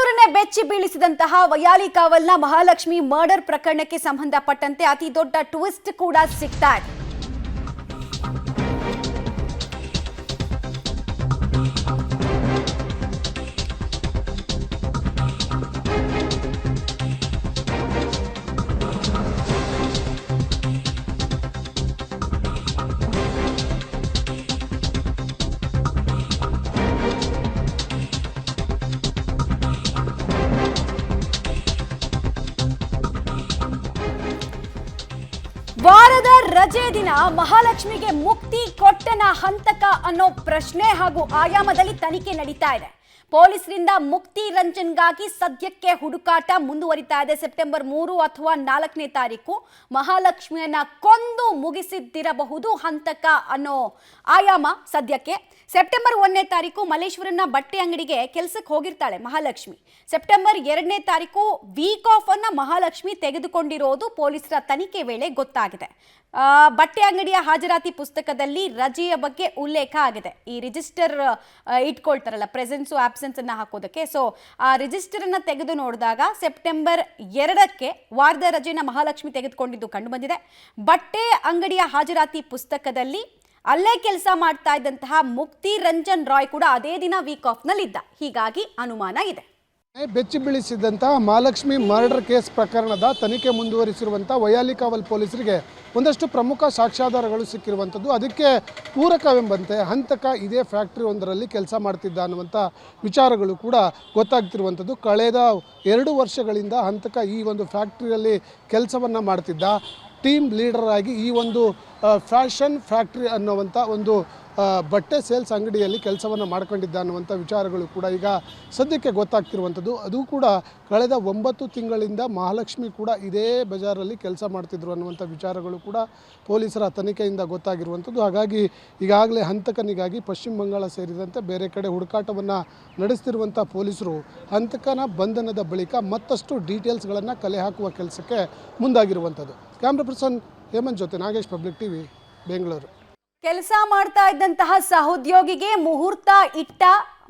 ಬೆಂಗಳೂರನ್ನೇ ಬೆಚ್ಚಿ ಬೀಳಿಸಿದಂತಹ ವೈಯಾಲಿ ಕಾವಲ್ನ ಮಹಾಲಕ್ಷ್ಮಿ ಮರ್ಡರ್ ಪ್ರಕರಣಕ್ಕೆ ಸಂಬಂಧಪಟ್ಟಂತೆ ಅತಿ ದೊಡ್ಡ ಟ್ವಿಸ್ಟ್ ಕೂಡ ಸಿಗ್ತಾ ಇದೆ. ವಾರದ ರಜೆ ದಿನ ಮಹಾಲಕ್ಷ್ಮಿಗೆ ಮುಕ್ತಿ ಕೊಟ್ಟನ ಹಂತಕ ಅನ್ನೋ ಪ್ರಶ್ನೆ ಹಾಗೂ ಆಯಾಮದಲ್ಲಿ ತನಿಖೆ ನಡೀತಾ ಇದೆ. ಪೊಲೀಸರಿಂದ ಮುಕ್ತಿ ರಂಜನ್ಗಾಗಿ ಸದ್ಯಕ್ಕೆ ಹುಡುಕಾಟ ಮುಂದುವರಿತಾ ಇದೆ. ಸೆಪ್ಟೆಂಬರ್ 3 ಅಥವಾ 4ನೇ ತಾರೀಕು ಮಹಾಲಕ್ಷ್ಮಿಯನ್ನ ಕೊಂದು ಮುಗಿಸಿದ್ದಿರಬಹುದು ಹಂತಕ ಅನ್ನೋ ಆಯಾಮ ಸದ್ಯಕ್ಕೆ. ಸೆಪ್ಟೆಂಬರ್ 1ನೇ ತಾರೀಕು ಮಲ್ಲೇಶ್ವರನ ಬಟ್ಟೆ ಅಂಗಡಿಗೆ ಕೆಲಸಕ್ಕೆ ಹೋಗಿರ್ತಾಳೆ ಮಹಾಲಕ್ಷ್ಮಿ. ಸೆಪ್ಟೆಂಬರ್ 2ನೇ ತಾರೀಕು ವೀಕ್ ಆಫ್ ಅನ್ನ ಮಹಾಲಕ್ಷ್ಮಿ ತೆಗೆದುಕೊಂಡಿರೋದು ಪೊಲೀಸರ ತನಿಖೆ ವೇಳೆ ಗೊತ್ತಾಗಿದೆ. ಬಟ್ಟೆ ಅಂಗಡಿಯ ಹಾಜರಾತಿ ಪುಸ್ತಕದಲ್ಲಿ ರಜೆಯ ಬಗ್ಗೆ ಉಲ್ಲೇಖ ಆಗಿದೆ. ಈ ರಿಜಿಸ್ಟರ್ ಇಟ್ಕೊಳ್ತಾರಲ್ಲ ಪ್ರೆಸೆನ್ಸು ಆಬ್ಸೆನ್ಸ್ ಅನ್ನ ಹಾಕೋದಕ್ಕೆ, ಸೊ ಆ ರಿಜಿಸ್ಟರ್ ಅನ್ನ ತೆಗೆದು ನೋಡಿದಾಗ ಸೆಪ್ಟೆಂಬರ್ 2ಕ್ಕೆ ವಾರದ ರಜೆನ ಮಹಾಲಕ್ಷ್ಮಿ ತೆಗೆದುಕೊಂಡಿದ್ದು ಕಂಡು ಬಂದಿದೆ. ಬಟ್ಟೆ ಅಂಗಡಿಯ ಹಾಜರಾತಿ ಪುಸ್ತಕದಲ್ಲಿ ಅಲ್ಲೇ ಕೆಲಸ ಮಾಡ್ತಾ ಇದ್ದಂತಹ ಮುಕ್ತಿ ರಂಜನ್ ರಾಯ್ ಕೂಡ ಅದೇ ದಿನ ವೀಕ್ ಆಫ್ ನಲ್ಲಿದ್ದ. ಹೀಗಾಗಿ ಅನುಮಾನ ಇದೆ. ಬೆಚ್ಚಿ ಬೀಳಿಸಿದಂತಹ ಮಹಾಲಕ್ಷ್ಮಿ ಮರ್ಡರ್ ಕೇಸ್ ಪ್ರಕರಣದ ತನಿಖೆ ಮುಂದುವರಿಸಿರುವಂಥ ವೈಯಾಲಿ ಕಾವಲ್ ಪೊಲೀಸರಿಗೆ ಒಂದಷ್ಟು ಪ್ರಮುಖ ಸಾಕ್ಷ್ಯಾಧಾರಗಳು ಸಿಕ್ಕಿರುವಂಥದ್ದು. ಅದಕ್ಕೆ ಪೂರಕವೆಂಬಂತೆ ಹಂತಕ ಇದೇ ಫ್ಯಾಕ್ಟ್ರಿ ಒಂದರಲ್ಲಿ ಕೆಲಸ ಮಾಡ್ತಿದ್ದ ಅನ್ನುವಂಥ ವಿಚಾರಗಳು ಕೂಡ ಗೊತ್ತಾಗ್ತಿರುವಂಥದ್ದು. ಕಳೆದ 2 ವರ್ಷಗಳಿಂದ ಹಂತಕ ಈ ಒಂದು ಫ್ಯಾಕ್ಟ್ರಿಯಲ್ಲಿ ಕೆಲಸವನ್ನು ಮಾಡ್ತಿದ್ದ. ಟೀಮ್ ಲೀಡರ್ ಆಗಿ ಈ ಒಂದು ಫ್ಯಾಷನ್ ಫ್ಯಾಕ್ಟ್ರಿ ಅನ್ನುವಂಥ ಒಂದು ಬಟ್ಟೆ ಸೇಲ್ಸ್ ಅಂಗಡಿಯಲ್ಲಿ ಕೆಲಸವನ್ನು ಮಾಡ್ಕೊಂಡಿದ್ದ ಅನ್ನುವಂಥ ವಿಚಾರಗಳು ಕೂಡ ಈಗ ಸದ್ಯಕ್ಕೆ ಗೊತ್ತಾಗ್ತಿರುವಂಥದ್ದು. ಅದು ಕೂಡ ಕಳೆದ 9 ತಿಂಗಳಿಂದ ಮಹಾಲಕ್ಷ್ಮಿ ಕೂಡ ಇದೇ ಬಜಾರಲ್ಲಿ ಕೆಲಸ ಮಾಡ್ತಿದ್ರು ಅನ್ನುವಂಥ ವಿಚಾರಗಳು ಕೂಡ ಪೊಲೀಸರ ತನಿಖೆಯಿಂದ ಗೊತ್ತಾಗಿರುವಂಥದ್ದು. ಹಾಗಾಗಿ ಈಗಾಗಲೇ ಹಂತಕನಿಗಾಗಿ ಪಶ್ಚಿಮ ಬಂಗಾಳ ಸೇರಿದಂತೆ ಬೇರೆ ಕಡೆ ಹುಡುಕಾಟವನ್ನು ನಡೆಸ್ತಿರುವಂಥ ಪೊಲೀಸರು ಹಂತಕನ ಬಂಧನದ ಬಳಿಕ ಮತ್ತಷ್ಟು ಡೀಟೇಲ್ಸ್ಗಳನ್ನು ಕಲೆ ಹಾಕುವ ಕೆಲಸಕ್ಕೆ ಮುಂದಾಗಿರುವಂಥದ್ದು. ಕ್ಯಾಮ್ರಾ ಪರ್ಸನ್ ಹೇಮಂತ್ ಜೊತೆ ನಾಗೇಶ್, ಪಬ್ಲಿಕ್ ಟಿವಿ, ಬೆಂಗಳೂರು. ಕೆಲಸ ಮಾಡ್ತಾ ಇದ್ದಂತಹ ಸಹೋದ್ಯೋಗಿಗೆ ಮುಹೂರ್ತ ಇಟ್ಟ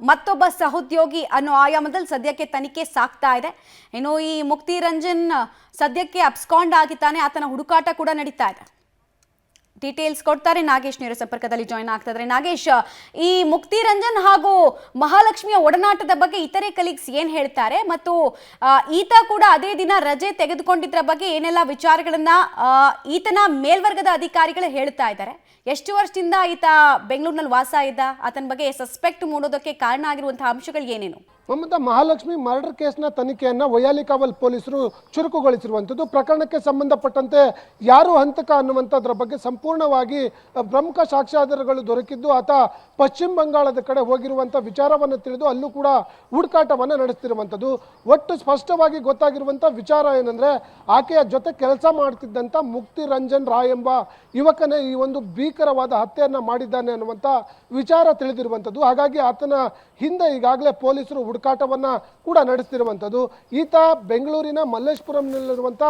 ಮತ್ತೊಬ್ಬ ಸಹೋದ್ಯೋಗಿ ಅನ್ನೋ ಆಯಾಮದಲ್ಲಿ ಸದ್ಯಕ್ಕೆ ತನಿಖೆ ಸಾಕ್ತಾ ಇದೆ. ಇನ್ನು ಈ ಮುಕ್ತಿ ರಂಜನ್ ಸದ್ಯಕ್ಕೆ ಅಬ್ಸ್ಕಾಂಡ್ ಆಗಿದ್ದಾನೆ, ಆತನ ಹುಡುಕಾಟ ಕೂಡ ನಡೀತಾ ಇದೆ. ಡೀಟೇಲ್ಸ್ ಕೊಡ್ತಾರೆ ನಾಗೇಶ್, ನೇರ ಸಂಪರ್ಕದಲ್ಲಿ ಜಾಯ್ನ್ ಆಗ್ತಾ ಇದ್ದಾರೆ. ನಾಗೇಶ್, ಈ ಮುಕ್ತಿ ರಂಜನ್ ಹಾಗೂ ಮಹಾಲಕ್ಷ್ಮಿಯ ಒಡನಾಟದ ಬಗ್ಗೆ ಇತರೆ ಕಲೀಗ್ಸ್ ಏನ್ ಹೇಳ್ತಾರೆ, ಮತ್ತು ಈತ ಕೂಡ ಅದೇ ದಿನ ರಜೆ ತೆಗೆದುಕೊಂಡಿದ್ರ ಬಗ್ಗೆ ಏನೆಲ್ಲ ವಿಚಾರಗಳನ್ನ ಈತನ ಮೇಲ್ವರ್ಗದ ಅಧಿಕಾರಿಗಳು ಹೇಳ್ತಾ ಇದ್ದಾರೆ? ಎಷ್ಟು ವರ್ಷದಿಂದ ಈತ ಬೆಂಗಳೂರಿನಲ್ಲಿ ವಾಸ ಇದ್ದ, ಆತನ ಬಗ್ಗೆ ಸಸ್ಪೆಕ್ಟ್ ಮೂಡೋದಕ್ಕೆ ಕಾರಣ ಆಗಿರುವಂತಹ ಅಂಶಗಳು ಏನೇನು? ಮಮತಾ, ಮಹಾಲಕ್ಷ್ಮಿ ಮರ್ಡರ್ ಕೇಸ್ನ ತನಿಖೆಯನ್ನು ವೈಯಾಲಿ ಕಾವಲ್ ಪೊಲೀಸರು ಚುರುಕುಗೊಳಿಸಿರುವಂಥದ್ದು. ಪ್ರಕರಣಕ್ಕೆ ಸಂಬಂಧಪಟ್ಟಂತೆ ಯಾರು ಹಂತಕ ಅನ್ನುವಂಥದ್ರ ಬಗ್ಗೆ ಸಂಪೂರ್ಣವಾಗಿ ಪ್ರಮುಖ ಸಾಕ್ಷ್ಯಾಧಾರಗಳು ದೊರಕಿದ್ದು, ಆತ ಪಶ್ಚಿಮ ಬಂಗಾಳದ ಕಡೆ ಹೋಗಿರುವಂಥ ವಿಚಾರವನ್ನು ತಿಳಿದು ಅಲ್ಲೂ ಕೂಡ ಹುಡುಕಾಟವನ್ನು ನಡೆಸ್ತಿರುವಂಥದ್ದು. ಒಟ್ಟು ಸ್ಪಷ್ಟವಾಗಿ ಗೊತ್ತಾಗಿರುವಂಥ ವಿಚಾರ ಏನಂದರೆ, ಆಕೆಯ ಜೊತೆ ಕೆಲಸ ಮಾಡ್ತಿದ್ದಂಥ ಮುಕ್ತಿ ರಂಜನ್ ರಾಯ್ ಎಂಬ ಯುವಕನೇ ಈ ಒಂದು ಭೀಕರವಾದ ಹತ್ಯೆಯನ್ನು ಮಾಡಿದ್ದಾನೆ ಅನ್ನುವಂಥ ವಿಚಾರ ತಿಳಿದಿರುವಂಥದ್ದು. ಹಾಗಾಗಿ ಆತನ ಹಿಂದೆ ಈಗಾಗಲೇ ಪೊಲೀಸರು ಹುಡುಕಾಟವನ್ನು ಕೂಡ ನಡೆಸ್ತಿರುವಂಥದ್ದು. ಈತ ಬೆಂಗಳೂರಿನ ಮಲ್ಲೇಶ್ಪುರಂನಲ್ಲಿರುವಂಥ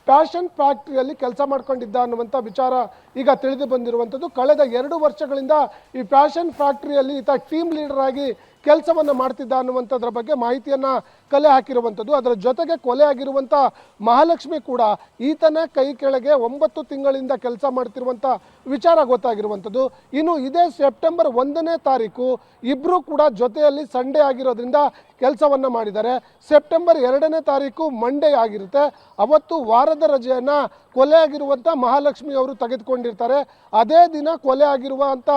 ಫ್ಯಾಷನ್ ಫ್ಯಾಕ್ಟ್ರಿಯಲ್ಲಿ ಕೆಲಸ ಮಾಡ್ಕೊಂಡಿದ್ದ ಅನ್ನುವಂಥ ವಿಚಾರ ಈಗ ತಿಳಿದು ಬಂದಿರುವಂಥದ್ದು. ಕಳೆದ 2 ವರ್ಷಗಳಿಂದ ಈ ಫ್ಯಾಷನ್ ಫ್ಯಾಕ್ಟ್ರಿಯಲ್ಲಿ ಈತ ಟೀಮ್ ಲೀಡರ್ ಆಗಿ ಕೆಲಸವನ್ನು ಮಾಡ್ತಿದ್ದ ಅನ್ನುವಂಥದ್ರ ಬಗ್ಗೆ ಮಾಹಿತಿಯನ್ನು ಕಲೆ ಹಾಕಿರುವಂಥದ್ದು. ಅದರ ಜೊತೆಗೆ ಕೊಲೆ ಆಗಿರುವಂಥ ಮಹಾಲಕ್ಷ್ಮಿ ಕೂಡ ಈತನ ಕೈ ಕೆಳಗೆ 9 ತಿಂಗಳಿಂದ ಕೆಲಸ ಮಾಡ್ತಿರುವಂಥ ವಿಚಾರ ಗೊತ್ತಾಗಿರುವಂಥದ್ದು. ಇನ್ನು ಇದೇ ಸೆಪ್ಟೆಂಬರ್ 1ನೇ ತಾರೀಕು ಇಬ್ಬರು ಕೂಡ ಜೊತೆಯಲ್ಲಿ ಸಂಡೇ ಆಗಿರೋದ್ರಿಂದ ಕೆಲಸವನ್ನು ಮಾಡಿದ್ದಾರೆ. ಸೆಪ್ಟೆಂಬರ್ 2ನೇ ತಾರೀಕು ಮಂಡೇ ಆಗಿರುತ್ತೆ. ಅವತ್ತು ವಾರದ ರಜೆಯನ್ನು ಕೊಲೆ ಆಗಿರುವಂಥ ಮಹಾಲಕ್ಷ್ಮಿ ಅವರು ತೆಗೆದುಕೊಂಡಿರ್ತಾರೆ. ಅದೇ ದಿನ ಕೊಲೆ ಆಗಿರುವಂಥ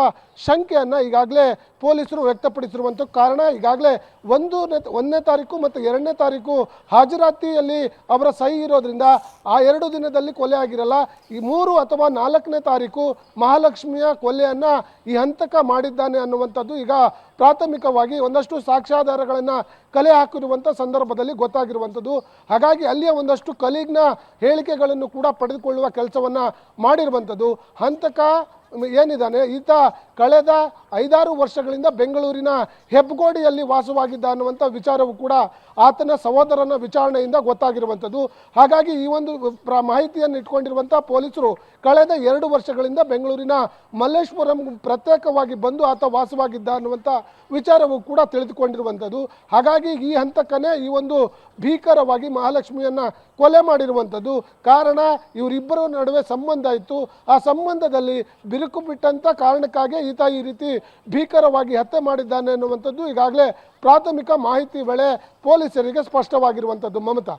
ಶಂಕೆಯನ್ನು ಈಗಾಗಲೇ ಪೊಲೀಸರು ವ್ಯಕ್ತಪಡಿಸಿರುವಂಥ ಕಾರಣ ಈಗಾಗಲೇ 1ನೇ ತಾರೀಕು ಮತ್ತು 2ನೇ ತಾರೀಕು ಹಾಜರಾತಿಯಲ್ಲಿ ಅವರ ಸಹಿ ಇರೋದ್ರಿಂದ ಆ 2 ದಿನದಲ್ಲಿ ಕೊಲೆ ಆಗಿರಲ್ಲ. ಈ 3 ಅಥವಾ 4ನೇ ತಾರೀಕು ಮಹಾಲಕ್ಷ್ಮಿಯ ಕೊಲೆಯನ್ನು ಈ ಹಂತಕ ಮಾಡಿದ್ದಾನೆ ಅನ್ನುವಂಥದ್ದು ಈಗ ಪ್ರಾಥಮಿಕವಾಗಿ ಒಂದಷ್ಟು ಸಾಕ್ಷ್ಯಾಧಾರಗಳನ್ನು ಕಲೆ ಹಾಕಿರುವಂಥ ಸಂದರ್ಭದಲ್ಲಿ ಗೊತ್ತಾಗಿರುವಂಥದ್ದು. ಹಾಗಾಗಿ ಅಲ್ಲಿಯ ಒಂದಷ್ಟು ಕಲೀಗ್ನ ಹೇಳಿಕೆಗಳನ್ನು ಕೂಡ ಪಡೆದುಕೊಳ್ಳುವ ಕೆಲಸವನ್ನು ಮಾಡಿರುವಂಥದ್ದು. ಹಂತಕ ಏನಿದ್ದಾನೆ ಈತ ಕಳೆದ 5-6 ವರ್ಷಗಳಿಂದ ಬೆಂಗಳೂರಿನ ಹೆಬ್ಬಗೋಡಿಯಲ್ಲಿ ವಾಸವಾಗಿದ್ದ ಅನ್ನುವಂಥ ವಿಚಾರವು ಕೂಡ ಆತನ ಸಹೋದರನ ವಿಚಾರಣೆಯಿಂದ ಗೊತ್ತಾಗಿರುವಂಥದ್ದು. ಹಾಗಾಗಿ ಈ ಒಂದು ಮಾಹಿತಿಯನ್ನು ಇಟ್ಕೊಂಡಿರುವಂಥ ಪೊಲೀಸರು ಕಳೆದ 2 ವರ್ಷಗಳಿಂದ ಬೆಂಗಳೂರಿನ ಮಲ್ಲೇಶ್ವರಂ ಪ್ರತ್ಯೇಕವಾಗಿ ಬಂದು ಆತ ವಾಸವಾಗಿದ್ದ ಅನ್ನುವಂಥ ವಿಚಾರವು ಕೂಡ ತಿಳಿದುಕೊಂಡಿರುವಂಥದ್ದು. ಹಾಗಾಗಿ ಈ ಹಂತಕ್ಕನೇ ಈ ಒಂದು ಭೀಕರವಾಗಿ ಮಹಾಲಕ್ಷ್ಮಿಯನ್ನ ಕೊಲೆ ಮಾಡಿರುವಂಥದ್ದು. ಕಾರಣ ಇವರಿಬ್ಬರ ನಡುವೆ ಸಂಬಂಧ ಇತ್ತು. ಆ ಸಂಬಂಧದಲ್ಲಿ ಬಿರುಕು ಬಿಟ್ಟಂತ ಕಾರಣಕ್ಕಾಗಿ ಈತ ಈ ರೀತಿ ಭೀಕರವಾಗಿ ಹತ್ಯೆ ಮಾಡಿದ್ದಾನೆ ಅನ್ನುವಂಥದ್ದು ಈಗಾಗಲೇ ಪ್ರಾಥಮಿಕ ಮಾಹಿತಿ ವೇಳೆ ಪೊಲೀಸರಿಗೆ ಸ್ಪಷ್ಟವಾಗಿರುವಂಥದ್ದು. ಮಮತಾ.